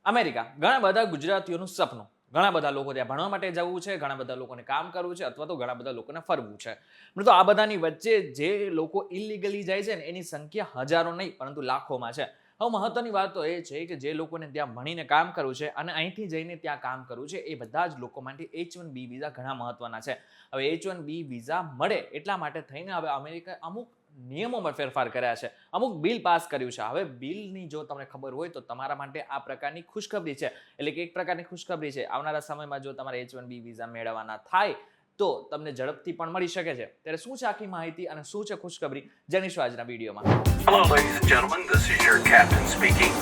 America ઘણા બધા ગુજરાતીઓનું સપનું. ઘણા બધા લોકો ત્યાં ભણવા માટે જવું છે, ઘણા બધા લોકોને કામ કરવું છે, અથવા તો ઘણા બધા લોકોને ફરવું છે. પરંતુ આ બધાની વચ્ચે જે લોકો ઇલીગલી જાય છે ને એની સંખ્યા હજારો નહીં પરંતુ લાખોમાં છે. હવે મહત્વની વાત તો એ છે કે જે લોકોને ત્યાં ભણીને કામ કરવું છે અને અહીંથી જઈને ત્યાં કામ કરવું છે, એ બધા જ લોકો માટે H1B વિઝા ઘણા મહત્વના છે. હવે H1B વિઝા મળે એટલા માટે થઈને હવે અમેરિકાએ અમુક નિયમોમાં ફેરફાર કર્યા છે, અમુક બિલ પાસ કર્યું છે. હવે બિલની જો તમને ખબર હોય તો તમારા માટે આ પ્રકારની ખુશખબરી છે, એટલે કે એક પ્રકારની ખુશખબરી છે. આવનારા સમયમાં જો તમારે H1B વિઝા મેળવવાના થાય તો તમને ઝડપથી પણ મળી શકે છે. ત્યારે શું છે આખી માહિતી અને શું છે ખુશખબરી, જાણીશું આજના વિડીયોમાં. Hello, ladies and gentlemen. This is your captain speaking.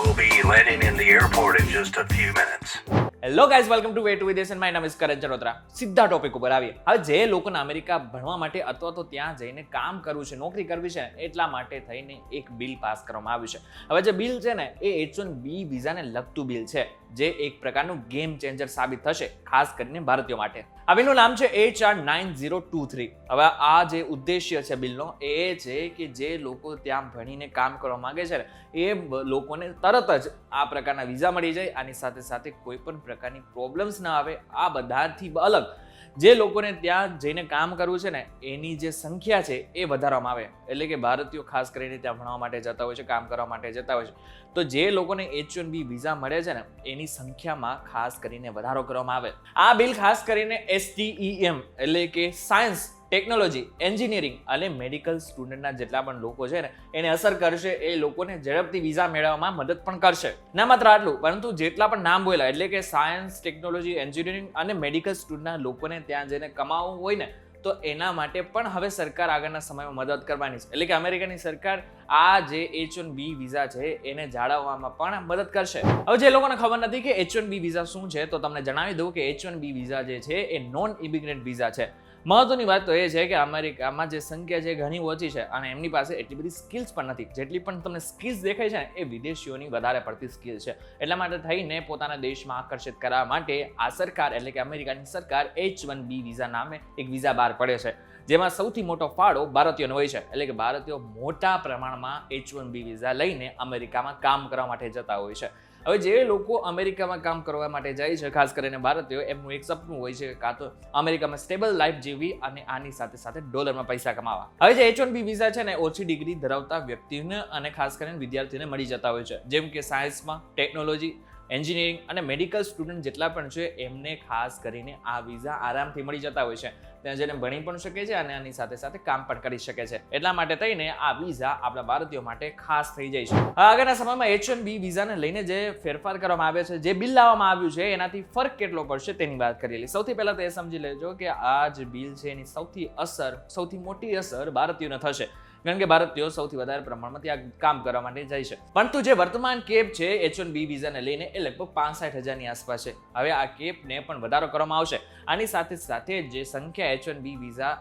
We'll be landing in the airport in just a few minutes. Hello guys, welcome to way to વિદેશ એન્ડ માય નામ ઇઝ કરણ ચરોતરા. સીધા ટોપિક ઉપર આવીએ. હવે જે લોકોને અમેરિકા ભણવા માટે અથવા તો ત્યાં જઈને કામ કરવું છે, નોકરી કરવી છે, એટલા માટે થઈને એક બિલ પાસ કરવામાં આવ્યું છે. હવે જે બિલ છે ને એ H1B વિઝાને લગતું બિલ છે, જે એક પ્રકારનું ગેમ ચેન્જર સાબિત થશે, ખાસ કરીને ભારતીયો માટે. આ બિલનું નામ છે HR 9023. હવે આ જે ઉદ્દેશ્ય છે બિલનો એ છે કે જે લોકો ત્યાં ભણીને કામ કરવા માંગે છે ને એ લોકોને તરત જ આ પ્રકારના વિઝા મળી જાય. આની સાથે સાથે કોઈ પણ પ્રકારની પ્રોબ્લેમ્સ ના આવે. આ બધાથી અલગ જે લોકોને ત્યાં જઈને કામ કરવું છે ને એની જે સંખ્યા છે એ વધારવામાં આવે. એટલે કે ભારતીયો ખાસ કરીને ત્યાં ભણવા માટે જતા હોય છે, કામ કરવા માટે જતા હોય છે, તો જે લોકોને H1B વિઝા મળે છે ને એની સંખ્યામાં ખાસ કરીને વધારો કરવામાં આવે. આ બિલ ખાસ કરીને STEM એટલે કે સાયન્સ, ટેકનોલોજી, એન્જિનિયરિંગ અને મેડિકલ સ્ટુડન્ટના જેટલા પણ લોકો છે ને એને અસર કરશે. એ લોકોને ઝડપથી વિઝા મેળવવામાં મદદ પણ કરશે. ના માત્ર આટલું, પરંતુ જેટલા પણ નામ બોલ્યા એટલે કે સાયન્સ, ટેકનોલોજી, એન્જિનિયરિંગ અને મેડિકલ સ્ટુડન્ટના લોકોને ત્યાં જઈને કમાવવું હોય ને તો એના માટે પણ હવે સરકાર આગળના સમયમાં મદદ કરવાની છે. એટલે કે અમેરિકાની સરકાર આ જે H1B વિઝા છે એને જાળવવામાં પણ મદદ કરશે. હવે જે લોકોને ખબર નથી કે H1B વિઝા શું છે તો તમને જણાવી દઉં કે H1B વિઝા જે છે એ નોન ઇમિગ્રન્ટ વિઝા છે. મહત્વની વાત તો એ છે કે અમેરિકામાં જે સંખ્યા છે ઘણી ઓછી છે અને એમની પાસે એટલી બધી સ્કિલ્સ પણ નથી. જેટલી પણ તમને સ્કિલ્સ દેખાય છે ને એ વિદેશીઓની વધારે પડતી સ્કિલ છે. એટલા માટે થઈને પોતાના દેશમાં આકર્ષિત કરવા માટે આ સરકાર એટલે કે અમેરિકાની સરકાર H1B વિઝા નામે એક વિઝા બહાર પડે છે, જેમાં સૌથી મોટો ફાળો ભારતીયોનો હોય છે. એટલે કે ભારતીયો મોટા પ્રમાણમાં H1B વિઝા લઈને અમેરિકામાં કામ કરવા માટે જતા હોય છે. હવે જે લોકો અમેરિકામાં કામ કરવા માટે જાય છે, ખાસ કરીને ભારતીયો, એમનું એક સપનું હોય છે કાં તો અમેરિકામાં સ્ટેબલ લાઈફ જીવવી અને આની સાથે સાથે ડોલરમાં પૈસા કમાવા. હવે જે H1B વિઝા છે ને ઓછી ડિગ્રી ધરાવતા વ્યક્તિઓને અને ખાસ કરીને વિદ્યાર્થીઓને મળી જતા હોય છે. જેમ કે સાયન્સમાં, ટેકનોલોજી, એન્જિનિયરિંગ અને મેડિકલ સ્ટુડન્ટ જેટલા પણ છે એમને ખાસ કરીને આ વિઝા આરામથી મળી જતા હોય છે. ત્યાં જઈને ભણી પણ શકે છે અને આની સાથે સાથે કામ પણ કરી શકે છે. એટલા માટે થઈને આ વિઝા આપણા ભારતીયો માટે ખાસ થઈ જાય છે. આગળના સમયમાં H1B વિઝાને લઈને જે ફેરફાર કરવામાં આવે છે, જે બિલ લાવવામાં આવ્યું છે એનાથી ફરક કેટલો પડશે તેની વાત કરી. સૌથી પહેલા તો એ સમજી લેજો કે આ જે બિલ છે એની સૌથી મોટી અસર ભારતીયોને થશે, કારણ કે ભારતીયો સૌથી વધારે પ્રમાણમાં ત્યાં કામ કરવા માટે જાય છે. પરંતુ જે વર્તમાન કેપ છે H1B વિઝાને લઈને એ લગભગ 65,000ની આસપાસ છે. હવે આ કેપને પણ વધારો કરવામાં આવશે. આની સાથે સાથે જે સંખ્યા H1B વિઝા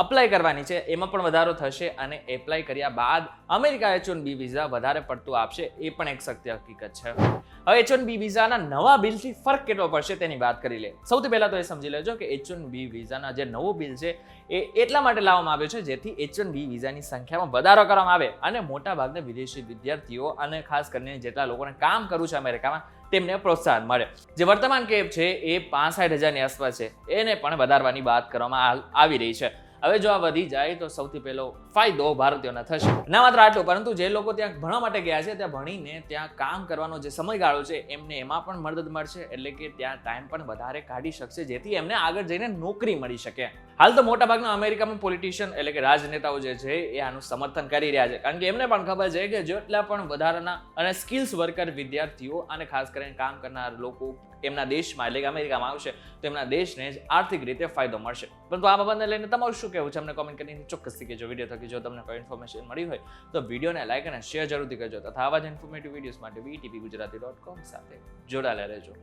અપ્લાય કરવાની છે એમાં પણ વધારો થશે અને એપ્લાય કર્યા બાદ અમેરિકા H1B વિઝા વધારે પડતું આપશે, એ પણ એક સત્ય હકીકત છે. હવે H1B વિઝાના નવા બિલથી ફરક કેટલો પડશે તેની વાત કરી લે. સૌથી પહેલા તો એ સમજી લેજો કે H1B વિઝાના જે નવો બિલ છે એ એટલા માટે લાવવામાં આવ્યો છે જેથી H1B વિઝાની સંખ્યામાં વધારો કરવામાં આવે અને મોટા ભાગના વિદેશી વિદ્યાર્થીઓ અને ખાસ કરીને જેટલા લોકોને કામ કરવું છે અમેરિકામાં તેમને પ્રોત્સાહન મળે. જે વર્તમાન કેપ છે એ 65,000ની આસપાસ છે, એને પણ વધારવાની વાત કરવામાં આવી રહી છે. હવે જો આ વધી જાય તો સૌથી પહેલો ફાયદો ભારતીયોને થશે. ના માત્ર આટલું, પરંતુ જે લોકો ત્યાં ભણવા માટે ગયા છે ત્યાં ભણીને ત્યાં કામ કરવાનો જે સમયગાળો છે એમને એમાં પણ મદદ મળશે. એટલે કે ત્યાં ટાઈમ પણ વધારે કાઢી શકશે જેથી એમને આગળ જઈને નોકરી મળી શકે. હાલ તો મોટાભાગના અમેરિકામાં પોલિટિશિયન એટલે કે રાજનેતાઓ જે છે એ આનું સમર્થન કરી રહ્યા છે, કારણ કે એમને પણ ખબર છે કે જેટલા પણ વધારાના અને સ્કિલ્સ વર્કર વિદ્યાર્થીઓ અને ખાસ કરીને કામ કરનાર લોકો એમના દેશમાં એટલે કે અમેરિકામાં આવશે તો એમના દેશને જ આર્થિક રીતે ફાયદો મળશે. પરંતુ આ બાબતને લઈને તમારું શું કહેવું છે અમને કોમેન્ટ કરીને ચોક્કસથી કહેજો. વિડીયો થકી જો તમને કોઈ ઇન્ફોર્મેશન મળી હોય તો વિડીયોને લાઈક અને શેર જરૂરથી કરજો તથા આવા જ ઇન્ફોર્મેટિવ વિડીયોઝ માટે VTPGujarati.com સાથે જોડાયેલા રહેજો.